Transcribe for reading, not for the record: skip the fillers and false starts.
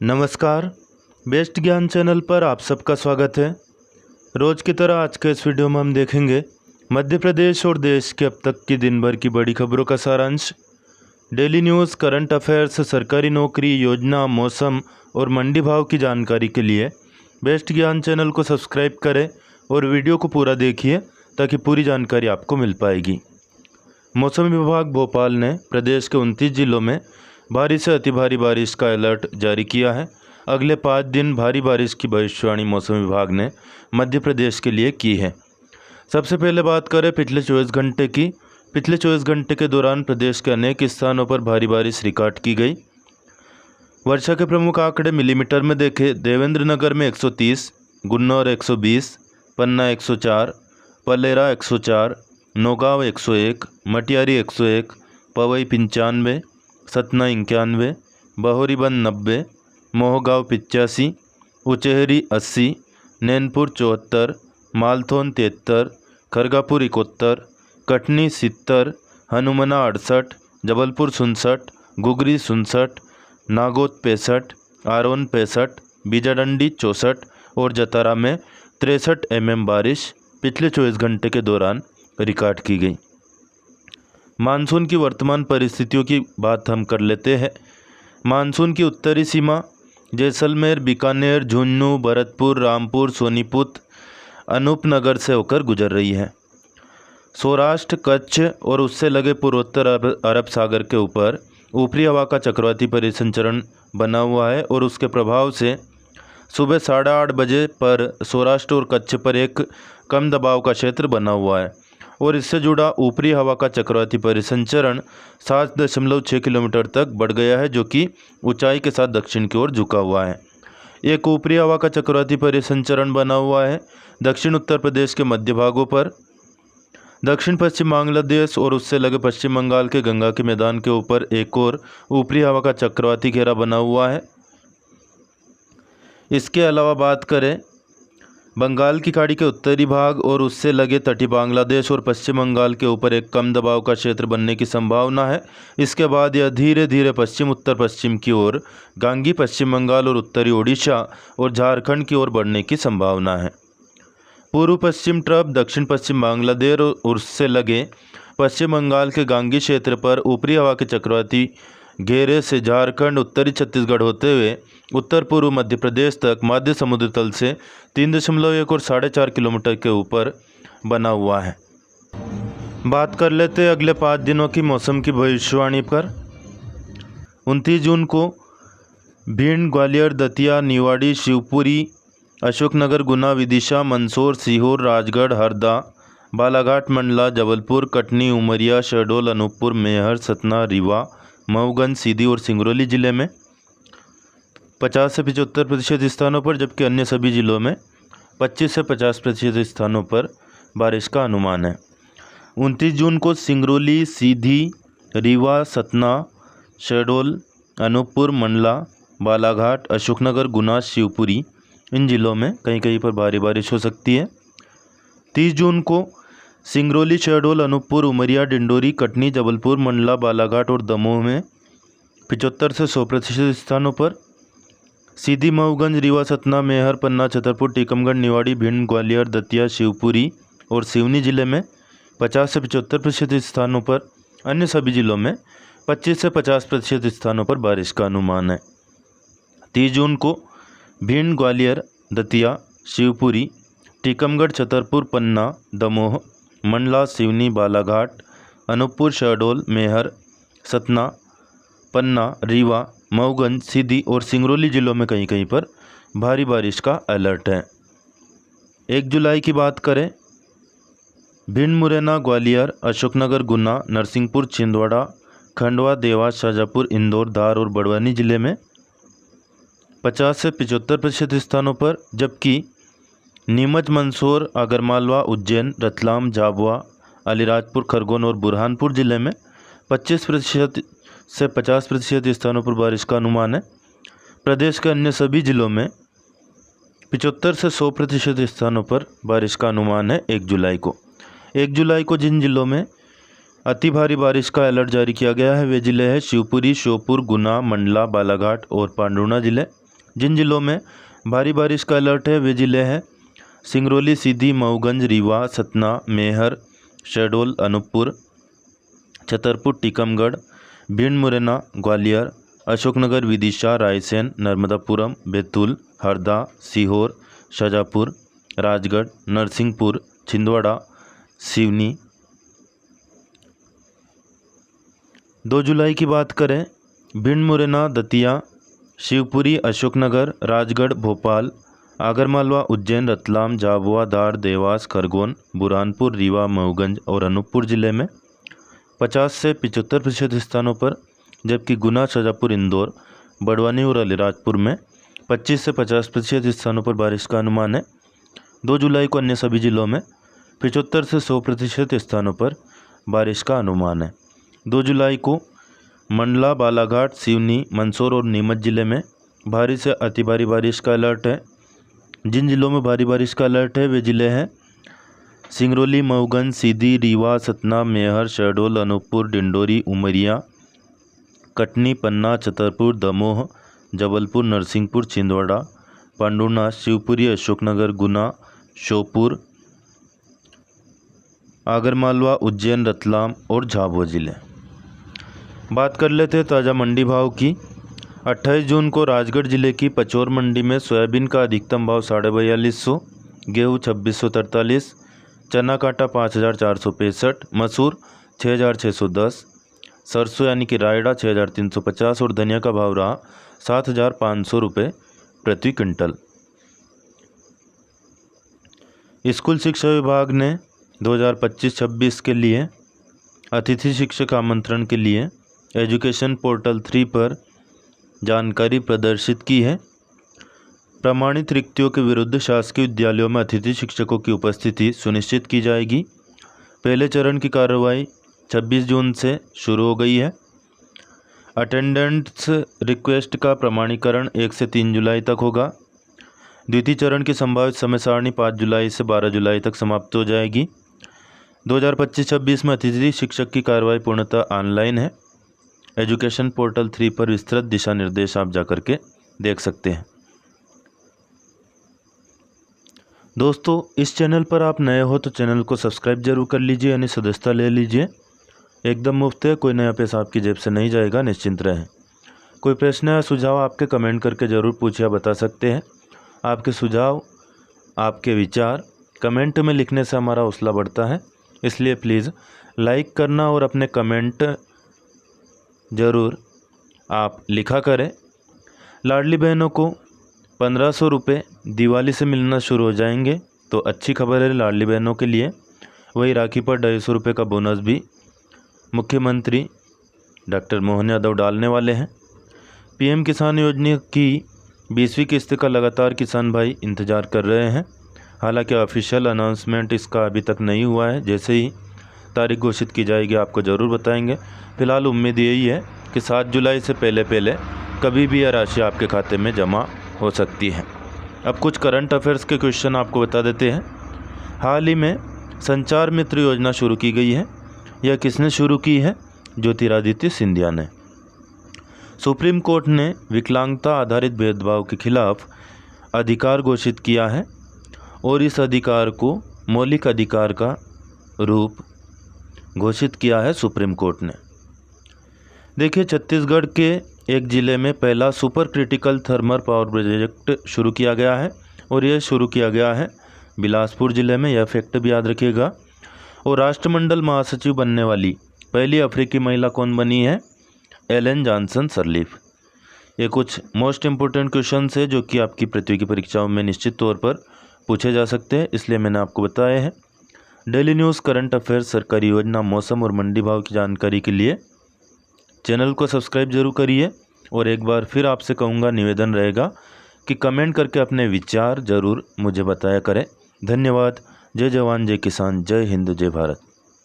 नमस्कार। बेस्ट ज्ञान चैनल पर आप सबका स्वागत है। रोज़ की तरह आज के इस वीडियो में हम देखेंगे मध्य प्रदेश और देश के अब तक की दिन भर की बड़ी खबरों का सारांश, डेली न्यूज़, करंट अफेयर्स, सरकारी नौकरी, योजना, मौसम और मंडी भाव की जानकारी के लिए बेस्ट ज्ञान चैनल को सब्सक्राइब करें और वीडियो को पूरा देखिए ताकि पूरी जानकारी आपको मिल पाएगी। मौसम विभाग भोपाल ने प्रदेश के 29 जिलों में भारी से अति भारी बारिश का अलर्ट जारी किया है। अगले 5 दिन भारी बारिश की भविष्यवाणी मौसम विभाग ने मध्य प्रदेश के लिए की है। सबसे पहले बात करें पिछले 24 घंटे की। पिछले 24 घंटे के दौरान प्रदेश के अनेक स्थानों पर भारी बारिश रिकॉर्ड की गई। वर्षा के प्रमुख आंकड़े मिलीमीटर में देखें। देवेंद्र नगर में 130, गुन्नौर 120, पन्ना 104, पलेरा 104, नौगांव 101, मटियारी 101, पवई 95, सतना 91, बहोरीबंद 90, मोहगांव 85, उचेहरी 80, नैनपुर 74, मालथौन 73, खरगापुर 71, कटनी 70, हनुमना 68, जबलपुर 67, गुगरी 67, नागौद 65, आरोन 65, बीजाडंडी 64 और जतारा में 63 mm बारिश पिछले 24 घंटे के दौरान रिकॉर्ड की गई। मानसून की वर्तमान परिस्थितियों की बात हम कर लेते हैं। मानसून की उत्तरी सीमा जैसलमेर, बीकानेर, झुंझुनू, भरतपुर, रामपुर, सोनीपत, अनूपनगर से होकर गुजर रही है। सौराष्ट्र, कच्छ और उससे लगे पूर्वोत्तर अरब सागर के ऊपर ऊपरी हवा का चक्रवाती परिसंचरण बना हुआ है और उसके प्रभाव से सुबह 8:30 बजे पर सौराष्ट्र और कच्छ पर एक कम दबाव का क्षेत्र बना हुआ है और इससे जुड़ा ऊपरी हवा का चक्रवाती परिसंचरण 7.6 किलोमीटर तक बढ़ गया है, जो कि ऊंचाई के साथ दक्षिण की ओर झुका हुआ है। एक ऊपरी हवा का चक्रवाती परिसंचरण बना हुआ है दक्षिण उत्तर प्रदेश के मध्य भागों पर, दक्षिण पश्चिम बांग्लादेश और उससे लगे पश्चिम बंगाल के गंगा के मैदान के ऊपर एक और ऊपरी हवा का चक्रवाती घेरा बना हुआ है। इसके अलावा बात करें बंगाल की खाड़ी के उत्तरी भाग और उससे लगे तटीय बांग्लादेश और पश्चिम बंगाल के ऊपर एक कम दबाव का क्षेत्र बनने की संभावना है। इसके बाद यह धीरे धीरे पश्चिम उत्तर पश्चिम की ओर गांगी पश्चिम बंगाल और उत्तरी ओडिशा और झारखंड की ओर बढ़ने की संभावना है। पूर्व पश्चिम ट्रफ दक्षिण पश्चिम बांग्लादेश और उससे लगे पश्चिम बंगाल के गांगी क्षेत्र पर ऊपरी हवा के चक्रवाती घेरे से झारखंड, उत्तरी छत्तीसगढ़ होते हुए उत्तर पूर्व मध्य प्रदेश तक मध्य समुद्र तल से 3.1 और 4.5 किलोमीटर के ऊपर बना हुआ है। बात कर लेते हैं अगले 5 दिनों की मौसम की भविष्यवाणी पर। 29 जून को भिंड, ग्वालियर, दतिया, निवाड़ी, शिवपुरी, अशोकनगर, गुना, विदिशा, मंदसौर, सीहोर, राजगढ़, हरदा, बालाघाट, मंडला, जबलपुर, कटनी, उमरिया, शहडोल, अनूपपुर, मैहर, सतना, रीवा, मऊगंज, सीधी और सिंगरौली जिले में 50 से 75% स्थानों पर, जबकि अन्य सभी जिलों में 25 से 50% स्थानों पर बारिश का अनुमान है। 29 जून को सिंगरौली, सीधी, रीवा, सतना, शहडोल, अनूपपुर, मंडला, बालाघाट, अशोकनगर, गुना, शिवपुरी इन जिलों में कहीं कहीं पर भारी बारिश हो सकती है। 30 जून को सिंगरौली, शहडोल, अनूपपुर, उमरिया, डिंडोरी, कटनी, जबलपुर, मंडला, बालाघाट और दमोह में 75 से 100% स्थानों पर, सीधी, मऊगंज, रीवा, सतना, मैहर, पन्ना, छतरपुर, टीकमगढ़, निवाड़ी, भिंड, ग्वालियर, दतिया, शिवपुरी और सिवनी जिले में 50 से 75% स्थानों पर, अन्य सभी जिलों में 25 से 50% स्थानों पर बारिश का अनुमान है। 30 जून को भिंड, ग्वालियर, दतिया, शिवपुरी, टीकमगढ़, छतरपुर, पन्ना, दमोह, मंडला, सिवनी, बालाघाट, अनूपपुर, शहडोल, मैहर, सतना, पन्ना, रीवा, मऊगंज, सीधी और सिंगरौली जिलों में कहीं कहीं पर भारी बारिश का अलर्ट है। 1 जुलाई की बात करें, भिंड, मुरैना, ग्वालियर, अशोकनगर, गुना, नरसिंहपुर, छिंदवाड़ा, खंडवा, देवास, शाजापुर, इंदौर, धार और बड़वानी जिले में 50 से 75% स्थानों पर, जबकि नीमच, मंदसौर, आगरमालवा, उज्जैन, रतलाम, झाबुआ, अलीराजपुर, खरगोन और बुरहानपुर जिले में 25% से 50% स्थानों पर बारिश का अनुमान है। प्रदेश के अन्य सभी जिलों में 75 से 100% स्थानों पर बारिश का अनुमान है। 1 जुलाई को 1 जुलाई को जिन जिलों में अति भारी बारिश का अलर्ट जारी किया गया है वे जिले हैं शिवपुरी, श्योपुर, गुना, मंडला, बालाघाट और पांडुर्णा जिले। जिन जिलों में भारी बारिश का अलर्ट है वे ज़िले हैं सिंगरौली, सीधी, मऊगंज, रीवा, सतना, मैहर, शहडोल, अनूपपुर, छतरपुर, टीकमगढ़, भिंड, मुरैना, ग्वालियर, अशोकनगर, विदिशा, रायसेन, नर्मदापुरम, बैतूल, हरदा, सीहोर, शाजापुर, राजगढ़, नरसिंहपुर, छिंदवाड़ा, सिवनी। 2 जुलाई की बात करें, भिंड, मुरैना, दतिया, शिवपुरी, अशोकनगर, राजगढ़, भोपाल, आगरमालवा, उज्जैन, रतलाम, झाबुआ, धार, देवास, खरगोन, बुरहानपुर, रीवा, मऊगंज और अनूपपुर जिले में 50 से 75% स्थानों पर, जबकि गुना, शाजापुर, इंदौर, बड़वानी और अलीराजपुर में 25 से 50% स्थानों पर बारिश का अनुमान है। 2 जुलाई को अन्य सभी जिलों में 75 से 100% स्थानों पर बारिश का अनुमान है। 2 जुलाई को मंडला, बालाघाट, सिवनी, मंदसौर और नीमच जिले में भारी से अति भारी बारिश का अलर्ट है। जिन जिलों में भारी बारिश का अलर्ट है वे जिले हैं सिंगरौली, मऊगंज, सीधी, रीवा, सतना, मैहर, शहडोल, अनूपपुर, डिंडोरी, उमरिया, कटनी, पन्ना, छतरपुर, दमोह, जबलपुर, नरसिंहपुर, छिंदवाड़ा, पांडुनाथ, शिवपुरी, अशोकनगर, गुना, श्योपुर, आगरमालवा, उज्जैन, रतलाम और झाबुआ जिले। बात कर लेते हैं ताज़ा मंडी भाव की। 28 जून को राजगढ़ जिले की पचौर मंडी में सोयाबीन का अधिकतम भाव 4250, गेहूँ 2643, चना काटा 5465, मसूर 6610, सरसों यानी कि रायडा 6350 और धनिया का भाव रहा 7500 रुपये प्रति क्विंटल। स्कूल शिक्षा विभाग ने 2025-26 के लिए अतिथि शिक्षक आमंत्रण के लिए एजुकेशन पोर्टल 3 पर जानकारी प्रदर्शित की है। प्रमाणित रिक्तियों के विरुद्ध शासकीय विद्यालयों में अतिथि शिक्षकों की उपस्थिति सुनिश्चित की जाएगी। पहले चरण की कार्रवाई 26 जून से शुरू हो गई है। अटेंडेंस रिक्वेस्ट का प्रमाणीकरण 1 से 3 जुलाई तक होगा। द्वितीय चरण की संभावित समय सारणी 5 जुलाई से 12 जुलाई तक समाप्त हो जाएगी। 2025-26 में अतिथि शिक्षक की कार्रवाई पूर्णतः ऑनलाइन है। एजुकेशन पोर्टल 3 पर विस्तृत दिशा निर्देश आप जाकर के देख सकते हैं। दोस्तों, इस चैनल पर आप नए हो तो चैनल को सब्सक्राइब जरूर कर लीजिए, यानी सदस्यता ले लीजिए। एकदम मुफ्त है, कोई नया पैसा आपकी जेब से नहीं जाएगा, निश्चिंत रहें। कोई प्रश्न या सुझाव आपके कमेंट करके ज़रूर पूछिए, बता सकते हैं। आपके सुझाव, आपके विचार कमेंट में लिखने से हमारा हौसला बढ़ता है, इसलिए प्लीज़ लाइक करना और अपने कमेंट ज़रूर आप लिखा करें। लाडली बहनों को 1500 रुपये दिवाली से मिलना शुरू हो जाएंगे, तो अच्छी खबर है लाडली बहनों के लिए। वही राखी पर 250 रुपये का बोनस भी मुख्यमंत्री डॉक्टर मोहन यादव डालने वाले हैं। पीएम किसान योजना की 20वीं किस्त का लगातार किसान भाई इंतज़ार कर रहे हैं। हालांकि ऑफिशियल अनाउंसमेंट इसका अभी तक नहीं हुआ है। जैसे ही तारीख घोषित की जाएगी आपको ज़रूर बताएंगे। फिलहाल उम्मीद यही है कि 7 जुलाई से पहले कभी भी यह राशि आपके खाते में जमा हो सकती है। अब कुछ करंट अफेयर्स के क्वेश्चन आपको बता देते हैं। हाल ही में संचार मित्र योजना शुरू की गई है। यह किसने शुरू की है? ज्योतिरादित्य सिंधिया ने। सुप्रीम कोर्ट ने विकलांगता आधारित भेदभाव के खिलाफ अधिकार घोषित किया है और इस अधिकार को मौलिक अधिकार का रूप घोषित किया है सुप्रीम कोर्ट ने। देखिए, छत्तीसगढ़ के एक ज़िले में पहला super critical thermal power project शुरू किया गया है और यह शुरू किया गया है बिलासपुर ज़िले में। यह फैक्ट भी याद रखिएगा। और राष्ट्रमंडल महासचिव बनने वाली पहली अफ्रीकी महिला कौन बनी है? Ellen Johnson Sirleaf. ये कुछ मोस्ट इम्पोर्टेंट क्वेश्चंस है जो कि आपकी प्रतियोगी परीक्षाओं में निश्चित तौर पर पूछे जा सकते हैं, इसलिए मैंने आपको बताया है। डेली न्यूज़, करंट अफेयर्स, सरकारी योजना, मौसम और मंडी भाव की जानकारी के लिए चैनल को सब्सक्राइब जरूर करिए। और एक बार फिर आपसे कहूँगा, निवेदन रहेगा कि कमेंट करके अपने विचार ज़रूर मुझे बताया करें। धन्यवाद। जय जवान, जय किसान, जय हिंद, जय भारत।